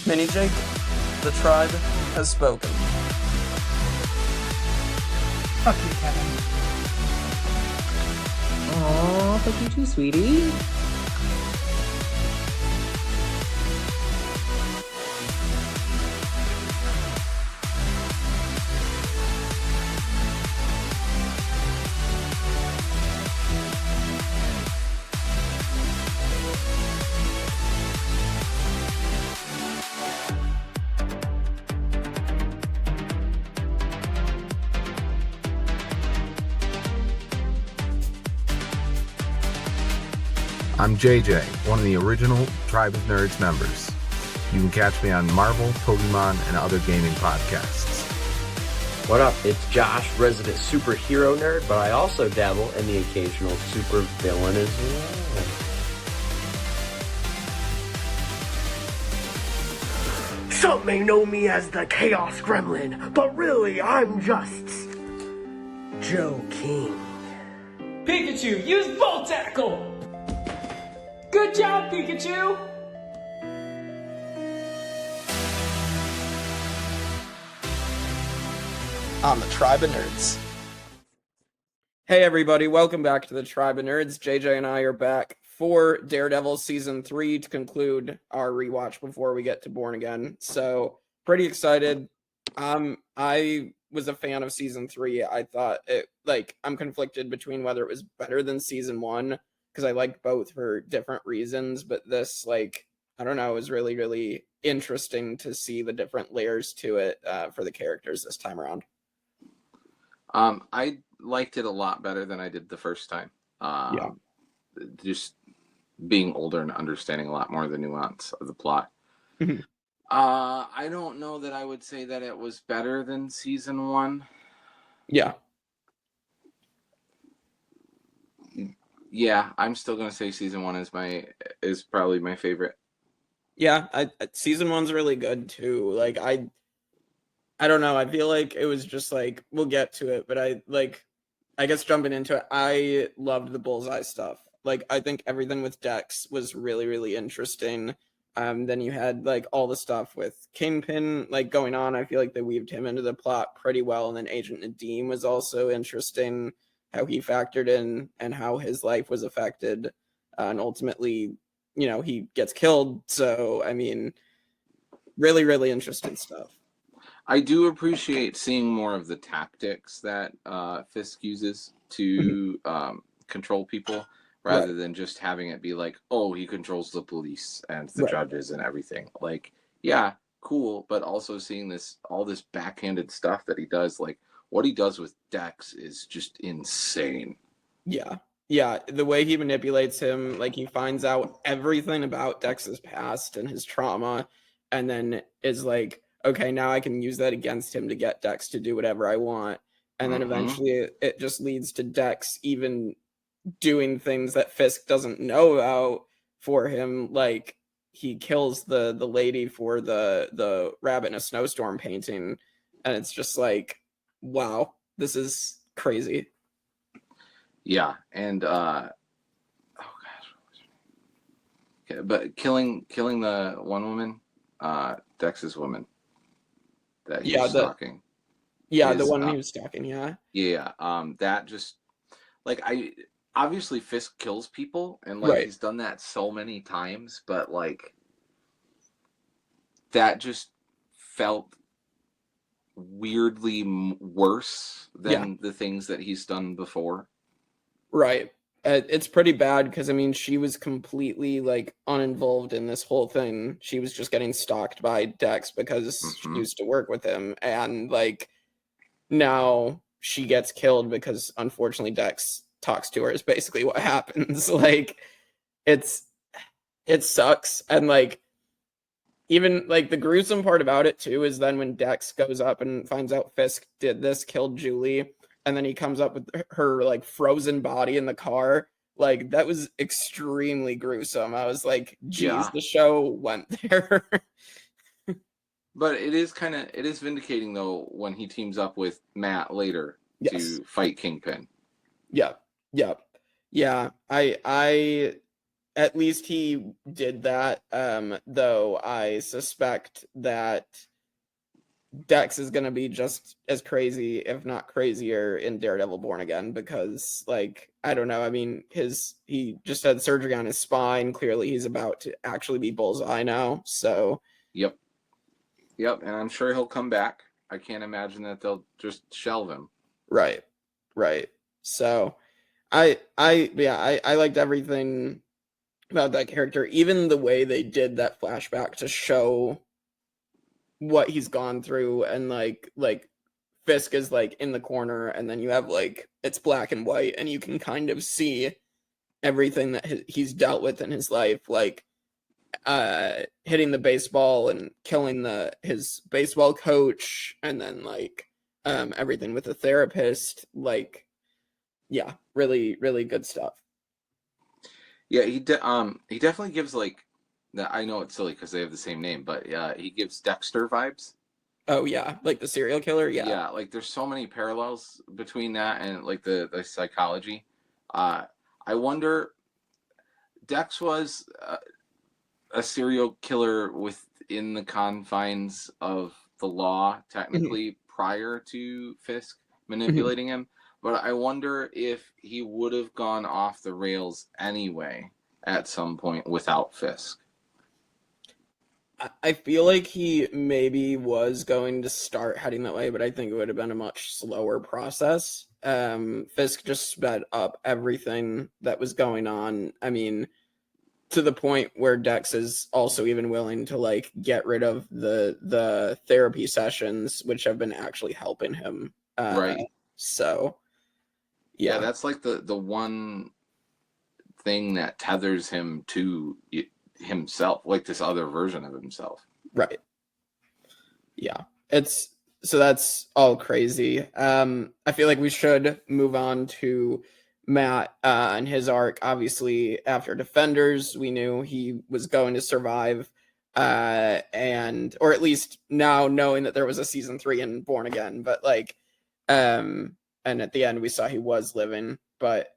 Mini Jake, the tribe has spoken. Fuck you, Kevin. Aw, fuck you too, sweetie. I'm JJ, one of the original Tribe of Nerds members. You can catch me on Marvel, Pokemon, and other gaming podcasts. What up? It's Josh, resident superhero nerd, but I also dabble in the occasional super villain as well. Some may know me as the Chaos Gremlin, but really I'm just Joe King. Pikachu, use Volt Tackle! Good job, Pikachu! On the Tribe of Nerds. Hey everybody, welcome back to the Tribe of Nerds. JJ and I are back for Daredevil Season 3 to conclude our rewatch before we get to Born Again. So, pretty excited. I was a fan of Season 3. I thought I'm conflicted between whether it was better than Season 1, because I liked both for different reasons, but this, I don't know, was really, really interesting to see the different layers to it for the characters this time around. I liked it a lot better than I did the first time. Just being older and understanding a lot more of the nuance of the plot. Mhm. I don't know that I would say that it was better than Season 1. Yeah. Yeah, I'm still gonna say Season 1 is probably my favorite. Yeah, Season 1's really good too. I don't know, I feel like it was just we'll get to it, but I guess jumping into it, I loved the Bullseye stuff. I think everything with Dex was really, really interesting. Then you had all the stuff with Kingpin going on. I feel like they weaved him into the plot pretty well, and then Agent Nadeem was also interesting, how he factored in and how his life was affected, and ultimately, he gets killed. So, I mean, really, really interesting stuff. I do appreciate seeing more of the tactics that Fisk uses to control people, rather than just having it be he controls the police and the judges and everything. Yeah, cool, but also seeing all this backhanded stuff that he does, what he does with Dex is just insane. Yeah, the way he manipulates him, he finds out everything about Dex's past and his trauma, and then is okay, now I can use that against him to get Dex to do whatever I want. And then eventually it just leads to Dex even doing things that Fisk doesn't know about for him. He kills the lady for the rabbit in a snowstorm painting. And it's just wow, this is crazy. Yeah, and but killing the one woman, Dex's woman that he was stalking. Yeah, the one he was stalking, yeah. Yeah, that just obviously Fisk kills people, and he's done that so many times, but that just felt weirdly worse than the things that he's done before. Right. It's pretty bad because, I mean, she was completely uninvolved in this whole thing. She was just getting stalked by Dex because she used to work with him, and now she gets killed because unfortunately Dex talks to her is basically what happens. It sucks. And even the gruesome part about it too is then when Dex goes up and finds out Fisk did this, killed Julie, and then he comes up with her frozen body in the car. That was extremely gruesome. I was geez, the show went there. But it is vindicating though when he teams up with Matt later to fight Kingpin. Yeah. I at least he did that. Though I suspect that Dex is gonna be just as crazy, if not crazier, in Daredevil Born Again, because like I don't know. I mean, he just had surgery on his spine. Clearly, he's about to actually be Bullseye now. So Yep, and I'm sure he'll come back. I can't imagine that they'll just shelve him. right. So I liked everything about that character, even the way they did that flashback to show what he's gone through, and like Fisk is like in the corner, and then you have like it's black and white, and you can kind of see everything that he's dealt with in his life, like hitting the baseball and killing his baseball coach, and then like everything with the therapist, like yeah, really really good stuff. Yeah, he definitely gives like, I know it's silly because they have the same name, but he gives Dexter vibes. Oh yeah, like the serial killer. Yeah, Like there's so many parallels between that and like the psychology. I wonder, Dex was a serial killer within the confines of the law, technically, prior to Fisk manipulating him. But I wonder if he would have gone off the rails anyway at some point without Fisk. I feel like he maybe was going to start heading that way, but I think it would have been a much slower process. Fisk just sped up everything that was going on. I mean, to the point where Dex is also even willing to like get rid of the therapy sessions, which have been actually helping him. Right. So, Yeah, yeah, that's like the one thing that tethers him to himself, like this other version of himself. right. Yeah, that's all crazy. I feel like we should move on to Matt and his arc. Obviously, after Defenders, we knew he was going to survive, and or at least now knowing that there was a season 3 in Born Again. But like, and at the end we saw he was living, but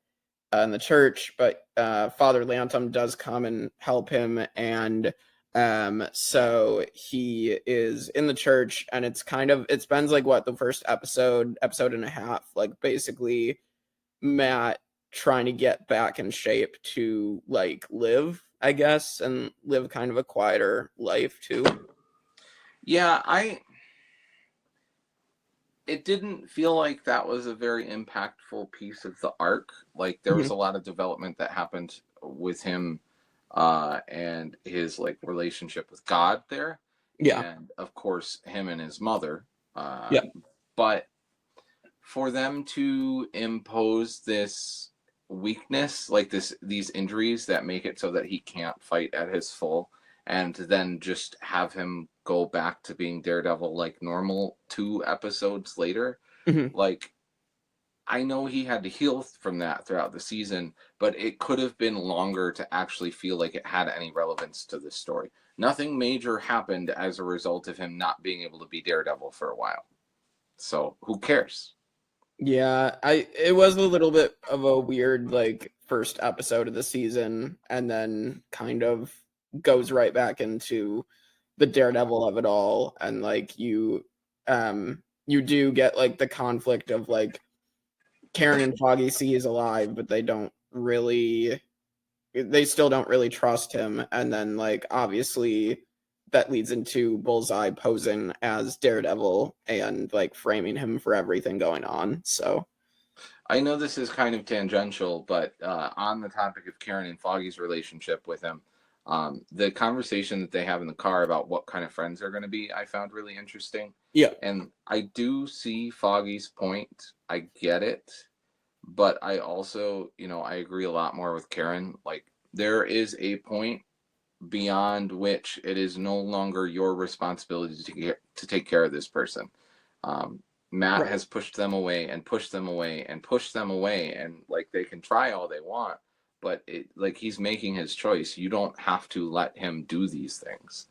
in the church. But Father Lantom does come and help him, and so he is in the church, and it spends like what, the first episode and a half, like basically Matt trying to get back in shape to like live, I guess, and live kind of a quieter life too. Yeah, it didn't feel like that was a very impactful piece of the arc. Like there was a lot of development that happened with him and his like relationship with God there. Yeah. And of course him and his mother. Yeah. But for them to impose this weakness, like these injuries that make it so that he can't fight at his full, and then just have him go back to being Daredevil like normal 2 episodes later, like I know he had to heal from that throughout the season, but it could have been longer to actually feel like it had any relevance to this story. Nothing major happened as a result of him not being able to be Daredevil for a while. So who cares? Yeah, it was a little bit of a weird like first episode of the season, and then kind of goes right back into the Daredevil of it all, and like you do get like the conflict of like Karen and Foggy see he's alive, but they still don't really trust him, and then like obviously that leads into Bullseye posing as Daredevil and like framing him for everything going on. So I know this is kind of tangential, but on the topic of Karen and Foggy's relationship with him, the conversation that they have in the car about what kind of friends they're going to be, I found really interesting. yeah. And I do see Foggy's point. I get it. But I also, I agree a lot more with Karen. Like, there is a point beyond which it is no longer your responsibility to take care of this person. Matt has pushed them away and pushed them away and pushed them away, and like they can try all they want, but he's making his choice. You don't have to let him do these things.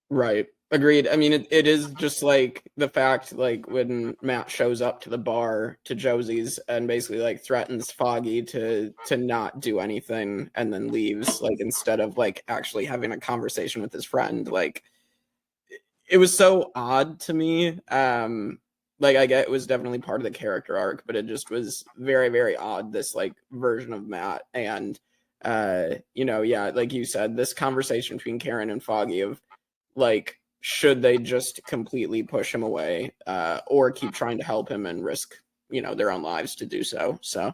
Right. Agreed. I mean, it is just like the fact, like when Matt shows up to the bar to Josie's and basically like threatens Foggy to not do anything and then leaves, like instead of like actually having a conversation with his friend. Like it was so odd to me. Like I get it was definitely part of the character arc, but it just was very, very odd, this like version of Matt. And yeah, like you said, this conversation between Karen and Foggy of like, should they just completely push him away, or keep trying to help him and risk, their own lives to do so. So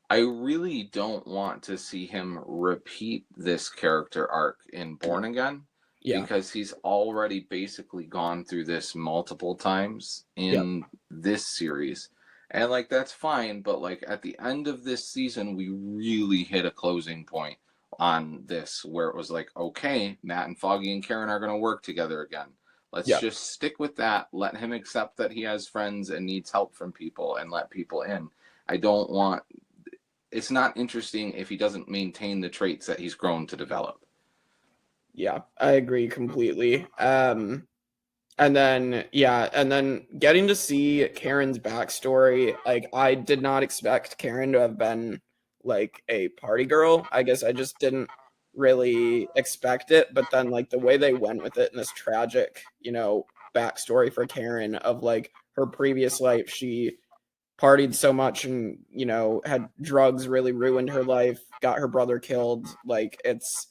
I really don't want to see him repeat this character arc in Born Again, yeah, because he's already basically gone through this multiple times in this series. And like that's fine, but like at the end of this season, we really hit a closing point on this where it was like, okay, Matt and Foggy and Karen are going to work together again. Let's just stick with that. Let him accept that he has friends and needs help from people and let people in. I don't want, it's not interesting if he doesn't maintain the traits that he's grown to develop. Yeah, I agree completely. And then getting to see Karen's backstory, like I did not expect Karen to have been like a party girl. I guess I just didn't really expect it, but then like the way they went with it in this tragic, backstory for Karen of like her previous life, she partied so much and, had drugs really ruined her life, got her brother killed. Like it's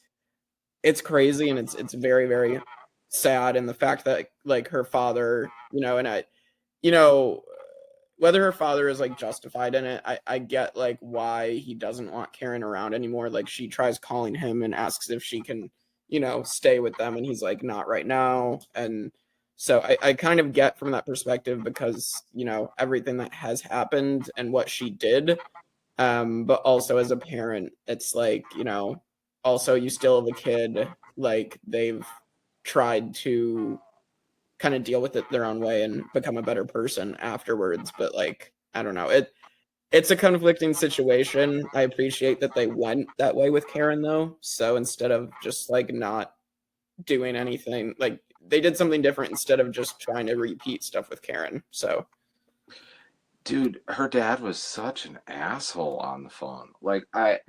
crazy and it's very, very sad. And the fact that like her father, and I, you know, whether her father is like justified in it, I get like why he doesn't want Karen around anymore. Like she tries calling him and asks if she can, stay with them, and he's like, not right now. And so I kind of get from that perspective because, everything that has happened and what she did. But also as a parent, it's like, also you still have a kid, like they've tried to kind of deal with it their own way and become a better person afterwards. But like, I don't know, it's a conflicting situation. I appreciate that they went that way with Karen though. So instead of just like not doing anything, like they did something different instead of just trying to repeat stuff with Karen. So Dude, her dad was such an asshole on the phone. Like I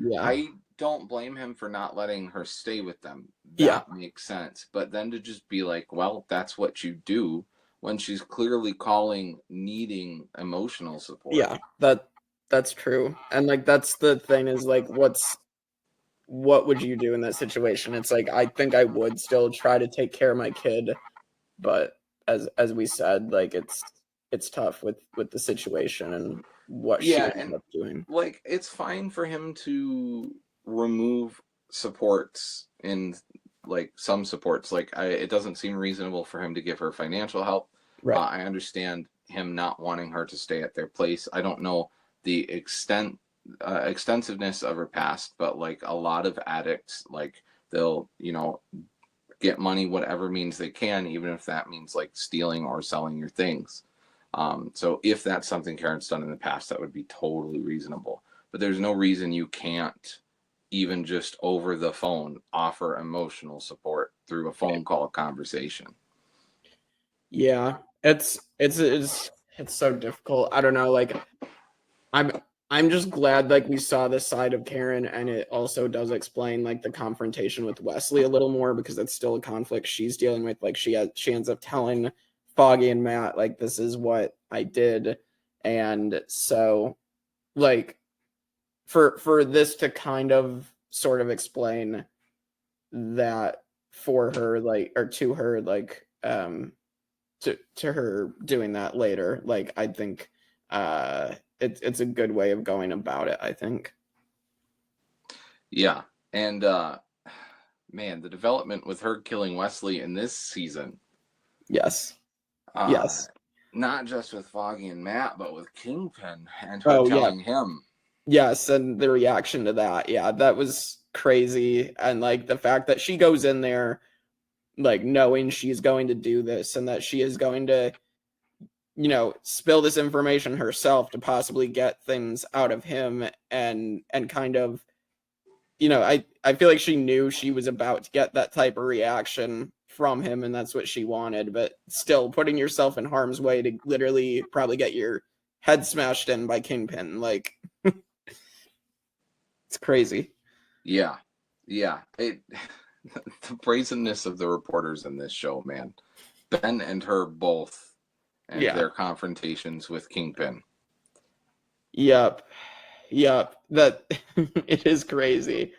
don't blame him for not letting her stay with them. That makes sense. But then to just be like, well, that's what you do when she's clearly calling needing emotional support. Yeah, that's true. And like that's the thing is like what would you do in that situation? It's like I think I would still try to take care of my kid, but as we said, like it's tough with the situation and what she ended up doing. Like it's fine for him to remove supports in like some supports. Like it doesn't seem reasonable for him to give her financial help. Right. I understand him not wanting her to stay at their place. I don't know the extensiveness of her past, but like a lot of addicts, like they'll get money whatever means they can, even if that means like stealing or selling your things. So if that's something Karen's done in the past, that would be totally reasonable. But there's no reason you can't even just over the phone offer emotional support through a phone call conversation. Yeah, it's so difficult. I don't know. Like I'm just glad like we saw this side of Karen, and it also does explain like the confrontation with Wesley a little more because it's still a conflict she's dealing with. Like she ends up telling Foggy and Matt like this is what I did, and so like for this to kind of sort of explain that for her, like, or to her, like to her doing that later, like I think it's a good way of going about it, I think. Yeah. And man, the development with her killing Wesley in this season. Yes. Not just with Foggy and Matt, but with Kingpin and her telling him. Yes, and the reaction to that. Yeah, that was crazy. And like the fact that she goes in there like knowing she's going to do this and that she is going to spill this information herself to possibly get things out of him and kind of I feel like she knew she was about to get that type of reaction from him, and that's what she wanted. But still, putting yourself in harm's way to literally probably get your head smashed in by Kingpin, like it's crazy. Yeah. It the brazenness of the reporters in this show, man. Ben and her both, and their confrontations with Kingpin. Yep. That it is crazy.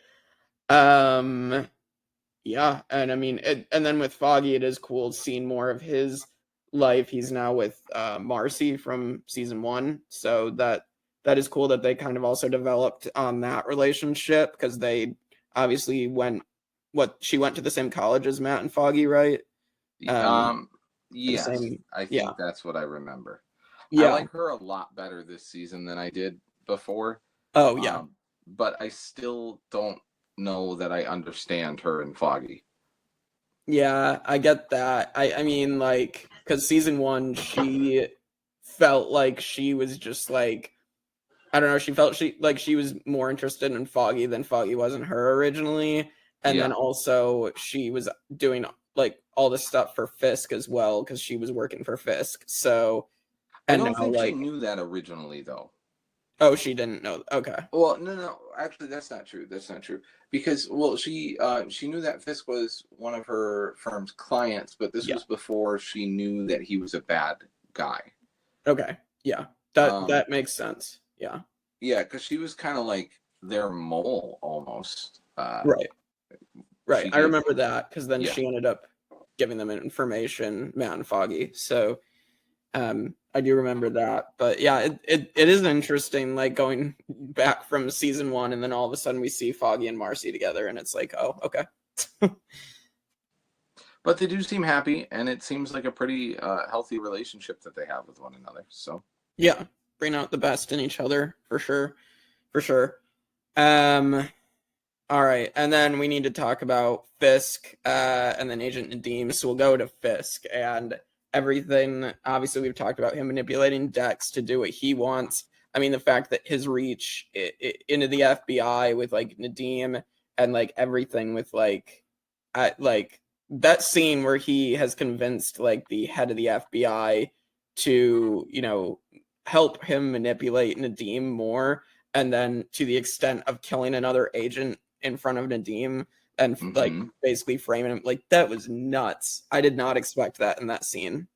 Yeah, and I mean, and then with Foggy, it is cool seeing more of his life. He's now with Marcy from season 1, so that is cool that they kind of also developed on that relationship, because they obviously she went to the same college as Matt and Foggy, right? Yes, same, I think that's what I remember. Yeah, I like her a lot better this season than I did before. Oh yeah, but I still don't know that I understand her and Foggy. yeah, I get that. I mean, like, because season 1, she felt like she was just like, I don't know, she felt she was more interested in Foggy than Foggy was in her originally. And then also she was doing like all this stuff for Fisk as well, because she was working for Fisk. So, and I don't think now, she knew that originally, though. Oh, she didn't know. Okay. Well, no. Actually, that's not true. Because, well, she knew that Fisk was one of her firm's clients, but this was before she knew that he was a bad guy. Okay. Yeah. That makes sense. Yeah. Yeah, because she was kind of like their mole almost. Right. I remember that, because then Yeah. she ended up giving them information, Matt and Foggy. So, I do remember that. But yeah, it is interesting, like going back from season 1, and then all of a sudden we see Foggy and Marcy together, and it's like, oh, okay. But they do seem happy, and it seems like a pretty healthy relationship that they have with one another. So yeah, bring out the best in each other for sure. All right, and then we need to talk about Fisk, and then Agent Nadeem. So we'll go to Fisk and everything. Obviously, we've talked about him manipulating Dex to do what he wants. I mean, the fact that his reach into the FBI with like Nadeem, and like everything with like that scene where he has convinced like the head of the FBI to, help him manipulate Nadeem more, and then to the extent of killing another agent in front of Nadeem, and like basically framing him, like that was nuts. I did not expect that in that scene.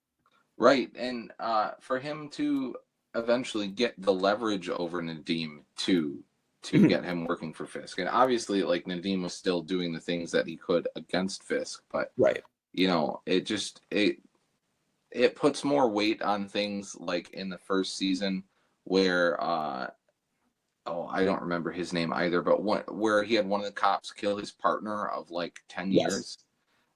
Right, and for him to eventually get the leverage over Nadeem to get him working for Fisk, and obviously, like, Nadeem was still doing the things that he could against Fisk, but it puts more weight on things like in the first season where I don't remember his name either, but where he had one of the cops kill his partner of like 10 years.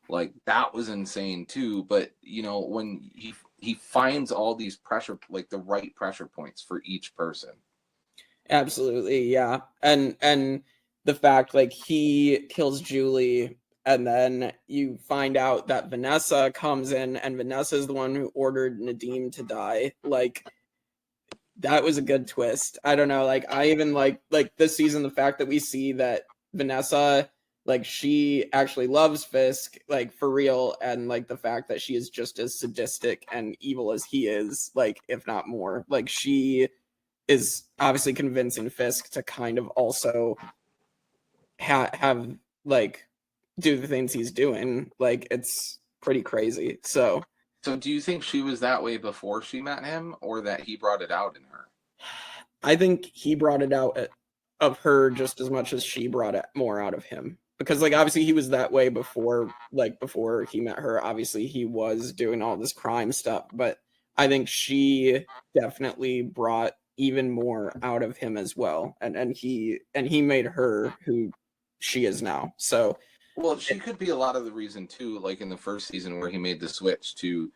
Like, that was insane too. But when he finds all these pressure, like the right pressure points for each person. Absolutely, yeah. And the fact, like, he kills Julie, and then you find out that Vanessa comes in, and Vanessa is the one who ordered Nadeem to die. Like, that was a good twist. I don't know. Like, I even like this season, the fact that we see that Vanessa, like, she actually loves Fisk, like, for real. And like the fact that she is just as sadistic and evil as he is, like, if not more. Like, she is obviously convincing Fisk to kind of also have like do the things he's doing. Like, it's pretty crazy. So do you think she was that way before she met him, or that he brought it out in her? I think he brought it out of her just as much as she brought it more out of him. Because, like, obviously he was that way before he met her. Obviously he was doing all this crime stuff, but I think she definitely brought even more out of him as well. And he made her who she is now. So, well, she could be a lot of the reason too, like in the first season where he made the switch to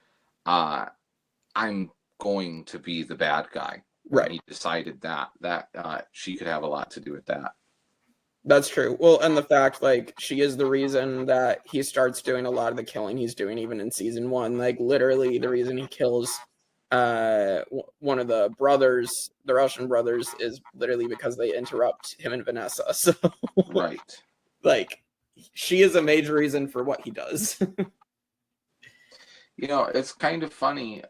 I'm going to be the bad guy. Right. He decided that she could have a lot to do with that. That's true. Well, and the fact, like, she is the reason that he starts doing a lot of the killing he's doing even in season 1. Like, literally the reason he kills one of the brothers, the Russian brothers, is literally because they interrupt him and Vanessa. So right. Like, she is a major reason for what he does. You know, it's kind of funny,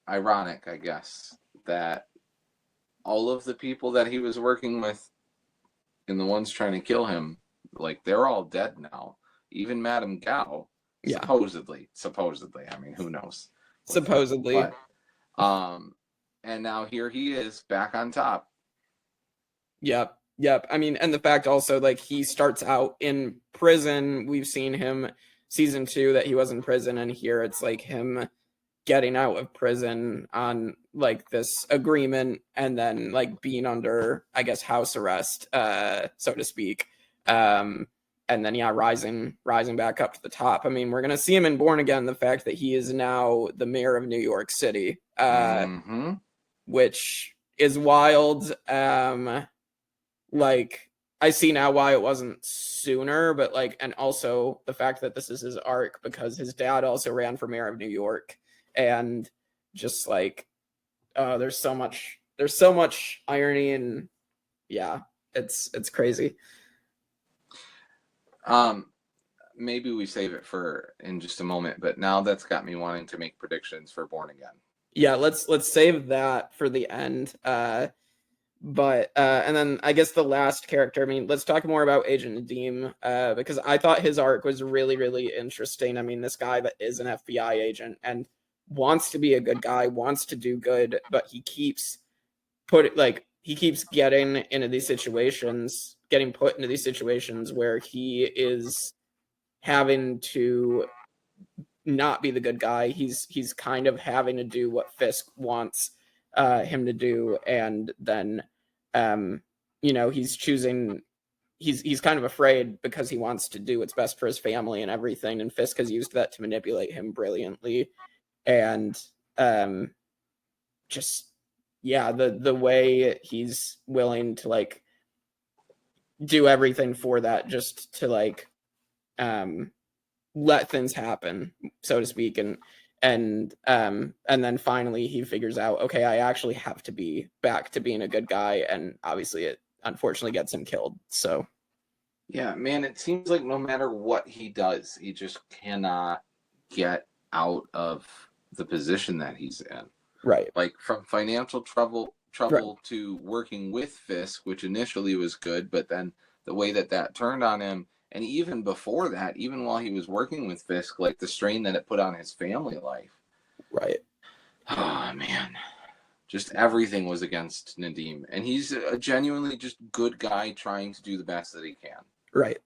ironic, I guess, that all of the people that he was working with and the ones trying to kill him, like, they're all dead now. Even Madame Gao, Yeah. supposedly. I mean, who knows? Supposedly. But, and now here he is back on top. Yep. I mean, and the fact also, like, he starts out in prison. We've seen him season 2 that he was in prison, and here it's like him getting out of prison on like this agreement and then like being under, I guess, house arrest, so to speak. And then rising back up to the top. I mean, we're gonna see him in Born Again, the fact that he is now the mayor of New York City, which is wild. Like, I see now why it wasn't sooner, but like, and also the fact that this is his arc because his dad also ran for mayor of New York, and just like, there's so much irony, and yeah, it's crazy. Maybe we save it for in just a moment, but now that's got me wanting to make predictions for Born Again. Yeah, let's save that for the end. But and then I guess the last character, I mean, let's talk more about Agent Nadeem, because I thought his arc was really, really interesting. I mean, this guy that is an FBI agent and wants to be a good guy, wants to do good, but he keeps getting into these situations, getting put into these situations where he is having to not be the good guy. He's kind of having to do what Fisk wants him to do, and then he's choosing, he's kind of afraid because he wants to do what's best for his family and everything, and Fisk has used that to manipulate him brilliantly. And just, yeah, the way he's willing to like do everything for that, just to like let things happen, so to speak, and then finally he figures out, okay, I actually have to be back to being a good guy, and obviously it unfortunately gets him killed. So yeah, man, it seems like no matter what he does, he just cannot get out of the position that he's in. Right. Like, from financial trouble Right. to working with Fisk, which initially was good, but then the way that turned on him, and even before that, even while he was working with Fisk, like the strain that it put on his family life. Right. Oh, man. Just everything was against Nadeem. And he's a genuinely just good guy trying to do the best that he can. Right.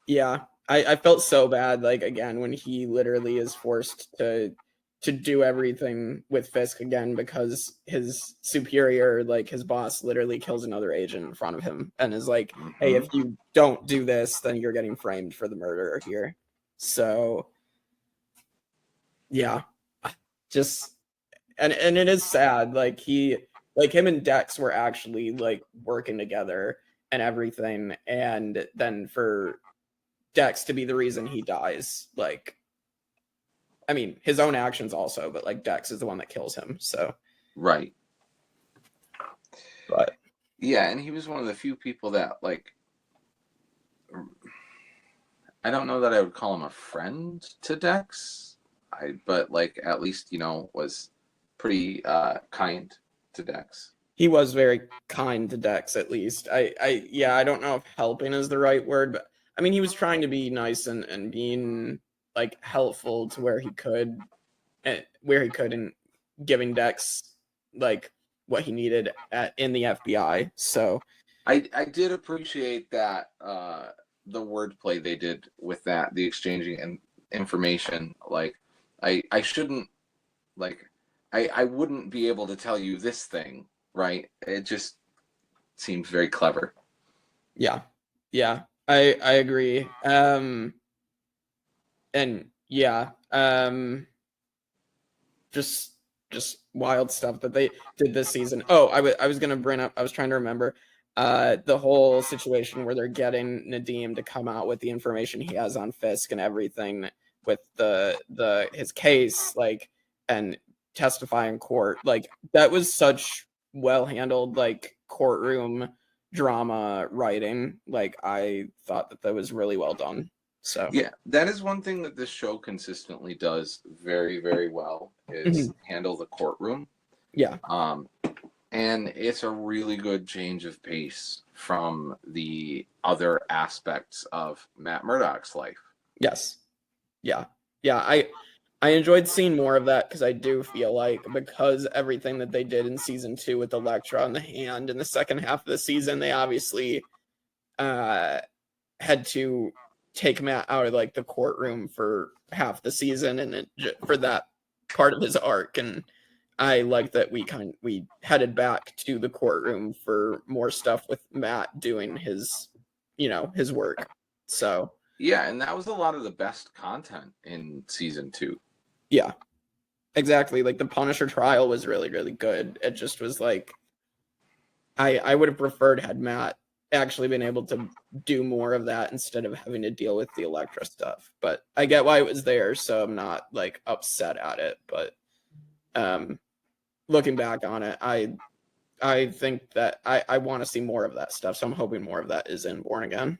Yeah. I felt so bad, like, again, when he literally is forced to do everything with Fisk again because his superior, like his boss, literally kills another agent in front of him and is like, hey, if you don't do this, then you're getting framed for the murder here. So yeah, just, and it is sad, like him and Dex were actually like working together and everything, and then for Dex to be the reason he dies, like, I mean, his own actions also, but like Dex is the one that kills him. So right. But yeah, and he was one of the few people that, like, I don't know that I would call him a friend to Dex, but like at least, was pretty kind to Dex. He was very kind to Dex, at least. I don't know if helping is the right word, but I mean, he was trying to be nice and being like helpful to where he could, and giving Dex like what he needed in the FBI. So I did appreciate that the wordplay they did with that, the exchanging and information. Like, I shouldn't, like, I wouldn't be able to tell you this thing, right? It just seems very clever. Yeah, I agree. And yeah, just wild stuff that they did this season. Oh, I was gonna bring up, I was trying to remember the whole situation where they're getting Nadeem to come out with the information he has on Fisk and everything with his case, like, and testify in court. Like, that was such well handled, like, courtroom drama writing. Like, I thought that was really well done. So Yeah, that is one thing that this show consistently does very, very well is handle the courtroom. yeah, And it's a really good change of pace from the other aspects of Matt Murdock's life. yes, yeah, yeah. I enjoyed seeing more of that because I do feel like because everything that they did in season 2 with Elektra on the hand in the second half of the season, they obviously had to take Matt out of like the courtroom for half the season and for that part of his arc. And I like that we headed back to the courtroom for more stuff with Matt doing his his work. So Yeah, and that was a lot of the best content in season 2. yeah, exactly. Like the Punisher trial was really, really good. It just was like I would have preferred had Matt actually been able to do more of that instead of having to deal with the Elektra stuff. But I get why it was there, so I'm not like upset at it. But looking back on it, I think that I want to see more of that stuff. So I'm hoping more of that is in Born Again.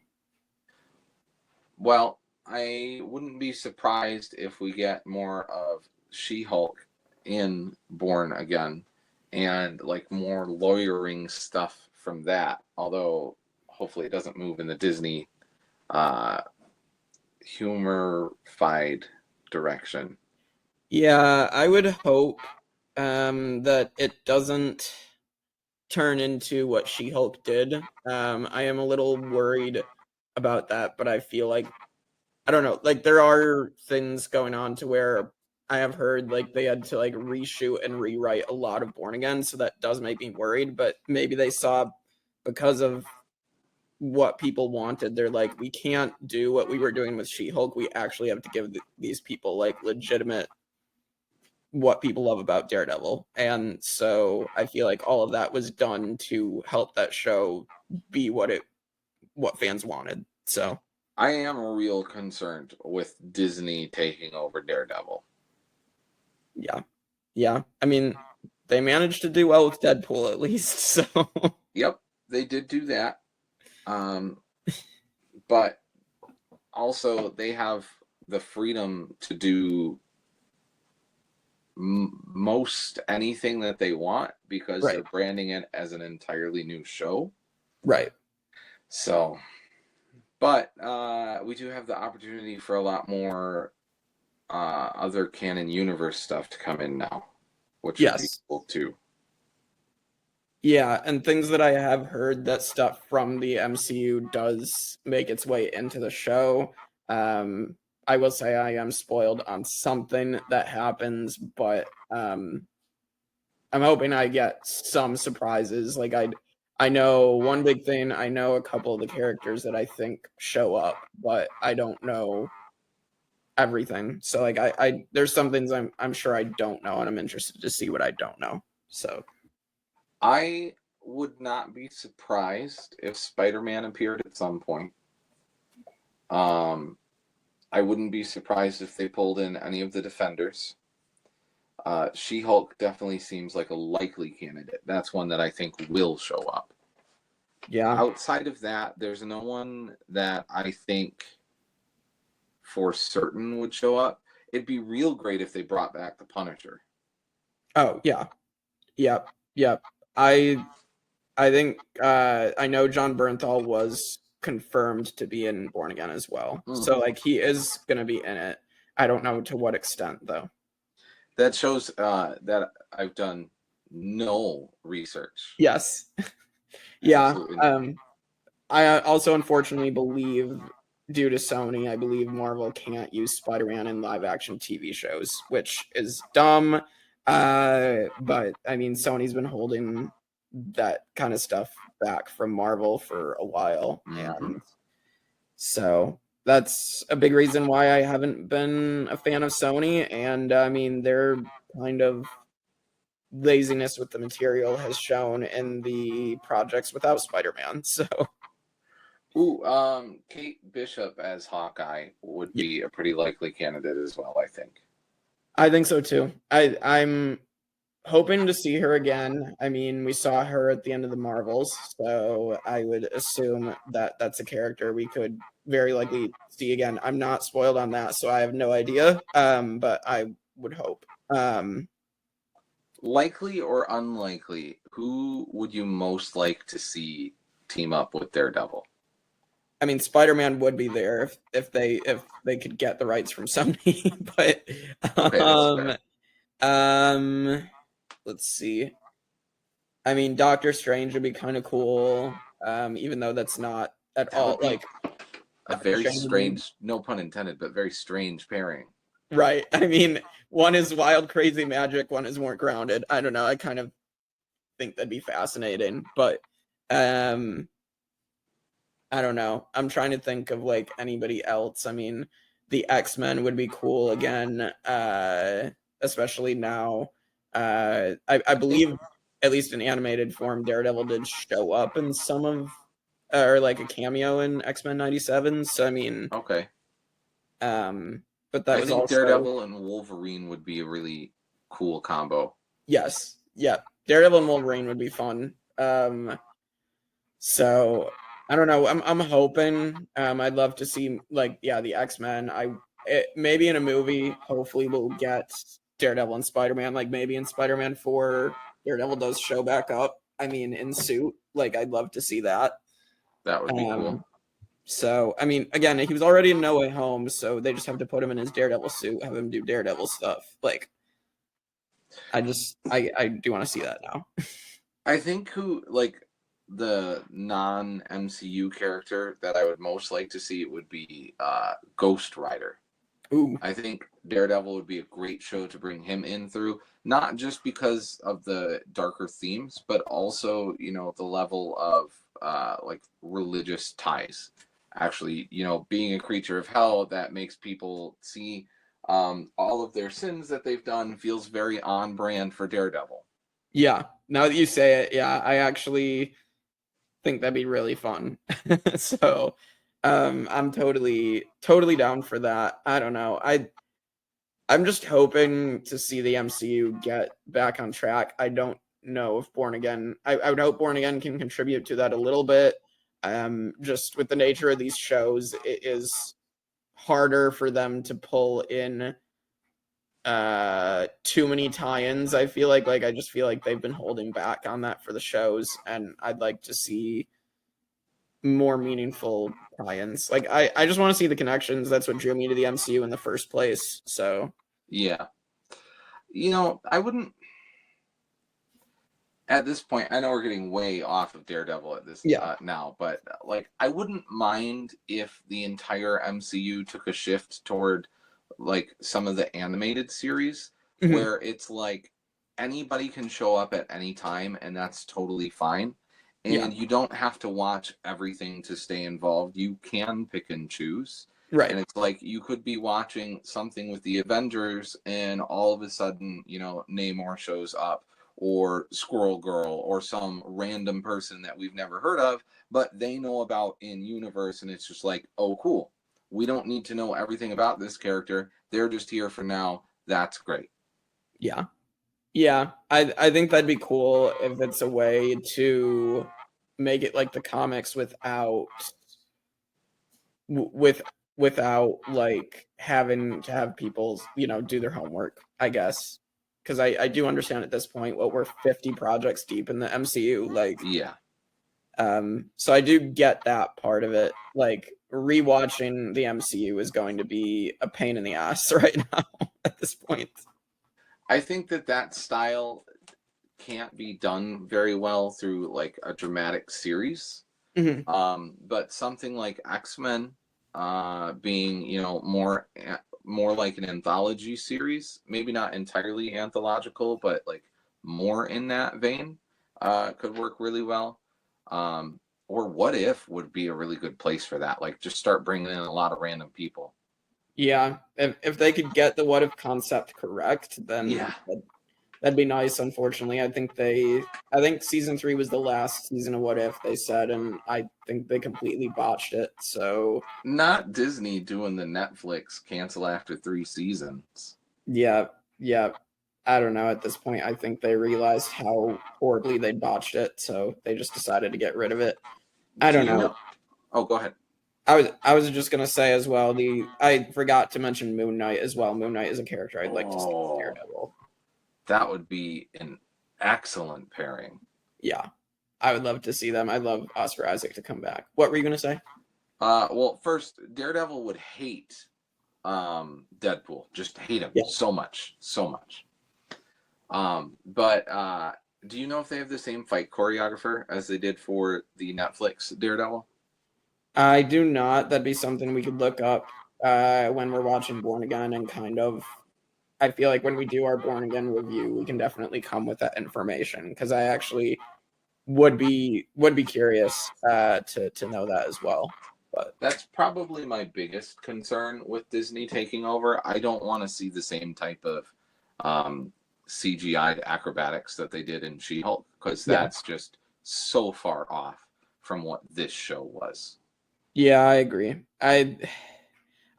Well, I wouldn't be surprised if we get more of She-Hulk in Born Again and like more lawyering stuff from that. Although hopefully it doesn't move in the Disney humor-fied direction. Yeah, I would hope that it doesn't turn into what She-Hulk did. I am a little worried about that, but I feel like I don't know, like there are things going on to where I have heard like they had to like reshoot and rewrite a lot of Born Again, so that does make me worried, but maybe they saw because of what people wanted, they're like, we can't do what we were doing with She-Hulk. We actually have to give these people like legitimate what people love about Daredevil. And so I feel like all of that was done to help that show be what fans wanted. So I am real concerned with Disney taking over Daredevil. yeah. Yeah. I mean, they managed to do well with Deadpool at least. So Yep, they did do that. But also they have the freedom to do most anything that they want because right. they're branding it as an entirely new show. Right. So, but we do have the opportunity for a lot more other canon universe stuff to come in now, which would be cool too. Yeah, and things that I have heard that stuff from the MCU does make its way into the show. I will say I am spoiled on something that happens, but I'm hoping I get some surprises. Like I know one big thing, I know a couple of the characters that I think show up, but I don't know everything. So like I there's some things I'm sure I don't know, and I'm interested to see what I don't know. So I would not be surprised if Spider-Man appeared at some point. I wouldn't be surprised if they pulled in any of the Defenders. She-Hulk definitely seems like a likely candidate. That's one that I think will show up. yeah. Outside of that, there's no one that I think for certain would show up. It'd be real great if they brought back the Punisher. Oh, yeah. Yep. Yep. I think I know John Bernthal was confirmed to be in Born Again as well. So like he is going to be in it. I don't know to what extent though. That shows that I've done no research. Yes. Yeah. I also unfortunately believe due to Sony, I believe Marvel can't use Spider-Man in live action TV shows, which is dumb. But I mean, Sony's been holding that kind of stuff back from Marvel for a while. And so that's a big reason why I haven't been a fan of Sony. And I mean, their kind of laziness with the material has shown in the projects without Spider-Man. So Kate Bishop as Hawkeye would be a pretty likely candidate as well, I think. I think so too. I'm hoping to see her again. I mean, we saw her at the end of the Marvels, so I would assume that that's a character we could very likely see again. I'm not spoiled on that, so I have no idea. But I would hope. Likely or unlikely, who would you most like to see team up with Daredevil? I mean, Spider-Man would be there if they could get the rights from Sony, but Okay, that's fair. let's see. I mean, Doctor Strange would be kind of cool, even though that's not at That all would be like a Doctor very Strange would be- strange, no pun intended, but very strange pairing. right. I mean, one is wild, crazy magic, one is more grounded. I don't know. I kind of think that'd be fascinating, but I don't know. I'm trying to think of like anybody else. I mean, the X-Men would be cool again, especially now. I believe, at least in animated form, Daredevil did show up in some of, or like a cameo in X-Men '97. So I mean, Okay. but that I was think also Daredevil and Wolverine would be a really cool combo. yes, yeah. Daredevil and Wolverine would be fun. So I don't know. I'm hoping. I'd love to see like the X-Men. Maybe in a movie. Hopefully we'll get Daredevil and Spider-Man. Like maybe in Spider-Man 4, Daredevil does show back up. I mean, in suit. Like I'd love to see that. That would be cool. So I mean, again, he was already in No Way Home, so they just have to put him in his Daredevil suit, have him do Daredevil stuff. Like, I do want to see that now. I think the non-MCU character that I would most like to see would be Ghost Rider. Ooh, I think Daredevil would be a great show to bring him in through, not just because of the darker themes, but also, the level of like religious ties. Actually, being a creature of hell that makes people see all of their sins that they've done feels very on brand for Daredevil. yeah. Now that you say it, yeah, I actually think that'd be really fun. So, I'm totally down for that. I don't know. I'm just hoping to see the MCU get back on track. I don't know if Born Again. I would hope Born Again can contribute to that a little bit. Just with the nature of these shows, it is harder for them to pull in too many tie-ins. I feel like I just feel like they've been holding back on that for the shows, and I'd like to see more meaningful tie-ins. Like I just want to see the connections. That's what drew me to the MCU in the first place. So Yeah. I wouldn't. At this point, I know we're getting way off of Daredevil at this now, but like I wouldn't mind if the entire MCU took a shift toward like some of the animated series where it's like anybody can show up at any time and that's totally fine. And you don't have to watch everything to stay involved. You can pick and choose. right. And it's like you could be watching something with the Avengers and all of a sudden, Namor shows up or Squirrel Girl or some random person that we've never heard of, but they know about in universe. And it's just like, oh, cool. We don't need to know everything about this character. They're just here for now. That's great. Yeah. Yeah. I think that'd be cool if it's a way to make it like the comics without like having to have people, do their homework, I guess. Because I do understand at this point what we're 50 projects deep in the MCU. Like, Yeah. so I do get that part of it. Like, rewatching the MCU is going to be a pain in the ass right now at this point. I think that style can't be done very well through like a dramatic series. But something like X-Men being, more like an anthology series, maybe not entirely anthological, but like more in that vein, could work really well. Or What If would be a really good place for that. Like just start bringing in a lot of random people. Yeah, if they could get the What If concept correct, then that'd be nice. Unfortunately, I think season 3 was the last season of What If, they said, and I think they completely botched it. So not Disney doing the Netflix cancel after 3 seasons. Yeah. I don't know. At this point, I think they realized how horribly they botched it, so they just decided to get rid of it. I don't know. Oh, go ahead. I was just gonna say as well. I forgot to mention Moon Knight as well. Moon Knight is a character I'd like to see in Daredevil. That would be an excellent pairing. Yeah, I would love to see them. I'd love Oscar Isaac to come back. What were you gonna say? Well, first, Daredevil would hate Deadpool. Just hate him so much. But do you know if they have the same fight choreographer as they did for the Netflix Daredevil? I do not. That'd be something we could look up when we're watching Born Again, and kind of. I feel like when we do our Born Again review, we can definitely come with that information, because I actually would be curious to know that as well. But that's probably my biggest concern with Disney taking over. I don't want to see the same type of CGI acrobatics that they did in She-Hulk, because that's just so far off from what this show was. Yeah, I agree. I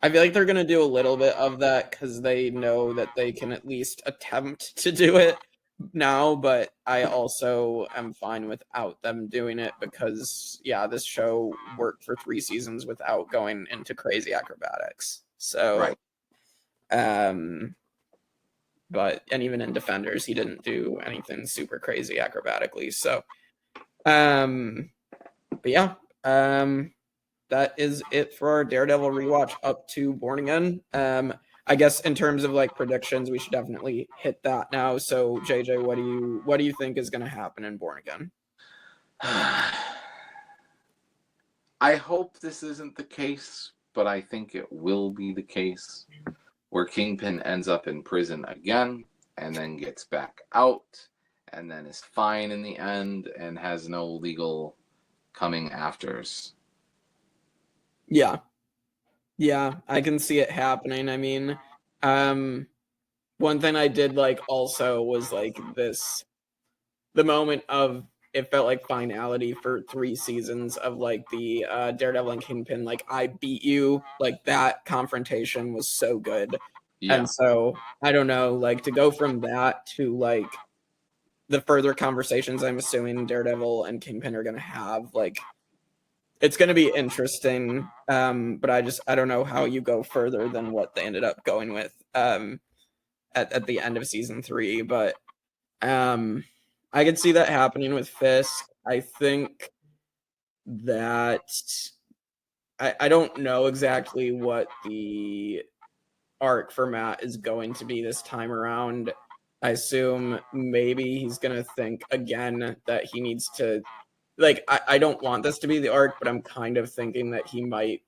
feel like they're going to do a little bit of that because they know that they can at least attempt to do it now, but I also am fine without them doing it because, this show worked for 3 seasons without going into crazy acrobatics. So, and even in Defenders, he didn't do anything super crazy acrobatically. So, that is it for our Daredevil rewatch up to Born Again. I guess in terms of like predictions, we should definitely hit that now. So JJ, what do you think is going to happen in Born Again? I hope this isn't the case, but I think it will be the case, where Kingpin ends up in prison again and then gets back out and then is fine in the end and has no legal coming afters. Yeah, I can see it happening. I mean, one thing I did like also was like the moment of it felt like finality for 3 seasons of like the Daredevil and Kingpin, like I beat you, like that confrontation was so good. Yeah. And so I don't know, like to go from that to like the further conversations I'm assuming Daredevil and Kingpin are gonna have, like it's going to be interesting, but I don't know how you go further than what they ended up going with at the end of season 3. But I could see that happening with Fisk. I think that I don't know exactly what the arc for Matt is going to be this time around. I assume maybe he's going to think again that he needs to. Like, I don't want this to be the arc, but I'm kind of thinking that he might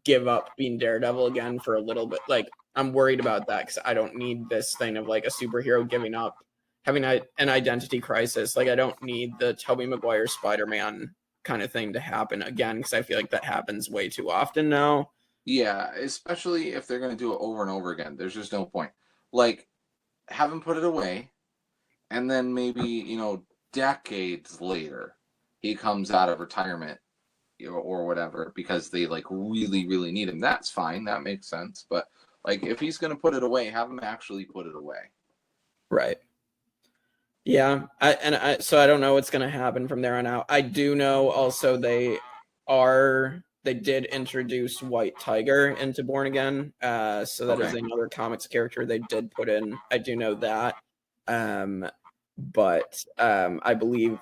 give up being Daredevil again for a little bit. Like, I'm worried about that because I don't need this thing of, like, a superhero giving up, having an identity crisis. Like, I don't need the Tobey Maguire Spider-Man kind of thing to happen again because I feel like that happens way too often now. Yeah, especially if they're going to do it over and over again. There's just no point. Like, have him put it away, and then maybe, decades later, he comes out of retirement or whatever because they like really, really need him. That's fine. That makes sense. But like if he's going to put it away, have him actually put it away. Right. Yeah. So I don't know what's going to happen from there on out. I do know also they did introduce White Tiger into Born Again. So that is another comics character they did put in. I do know that. But I believe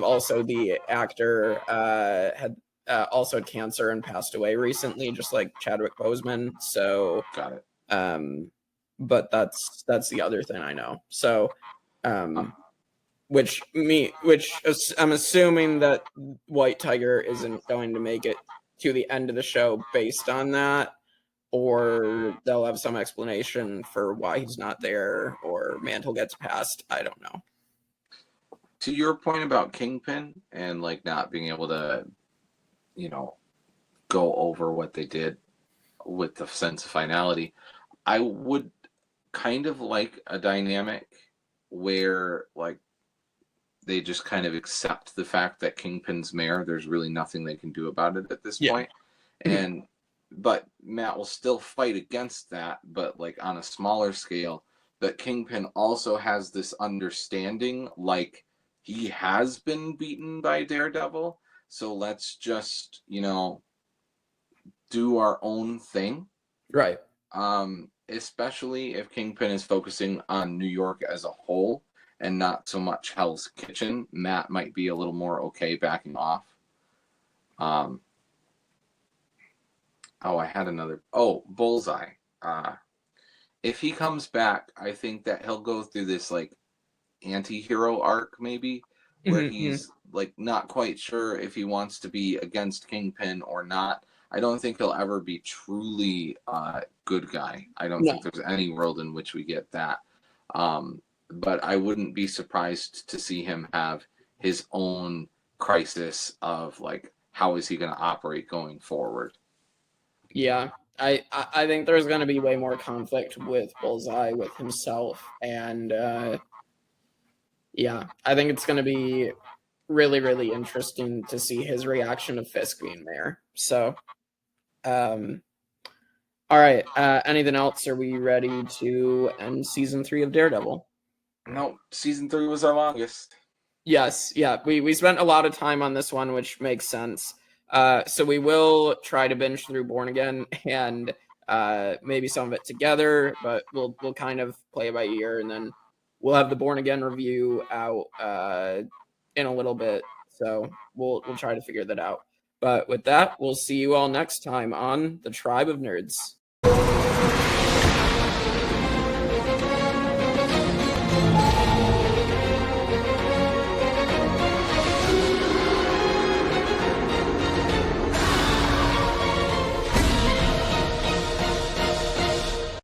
also the actor had also had cancer and passed away recently, just like Chadwick Boseman. So got it. But that's the other thing I know. So which I'm assuming that White Tiger isn't going to make it to the end of the show based on that, or they'll have some explanation for why he's not there, or Mantle gets passed. I don't know. To your point about Kingpin and like not being able to, go over what they did with the sense of finality, I would kind of like a dynamic where like they just kind of accept the fact that Kingpin's mayor. There's really nothing they can do about it at this point. But Matt will still fight against that, but like on a smaller scale, that Kingpin also has this understanding, like he has been beaten by Daredevil, so let's just, do our own thing. Right. Especially if Kingpin is focusing on New York as a whole and not so much Hell's Kitchen. Matt might be a little more okay backing off. I had another. Oh, Bullseye. If he comes back, I think that he'll go through this like anti-hero arc maybe, where he's like not quite sure if he wants to be against Kingpin or not. I don't think he'll ever be truly good guy. I don't think there's any world in which we get that. But I wouldn't be surprised to see him have his own crisis of like, how is he going to operate going forward? Yeah, I think there's going to be way more conflict with Bullseye, with himself, and yeah, I think it's going to be really, really interesting to see his reaction to Fisk being mayor. So, all right, anything else? Are we ready to end season 3 of Daredevil? No, season 3 was our longest. Yes, yeah, we spent a lot of time on this one, which makes sense. So we will try to binge through Born Again and maybe some of it together, but we'll kind of play it by ear, and then we'll have the Born Again review out in a little bit. So we'll try to figure that out. But with that, we'll see you all next time on the Tribe of Nerds.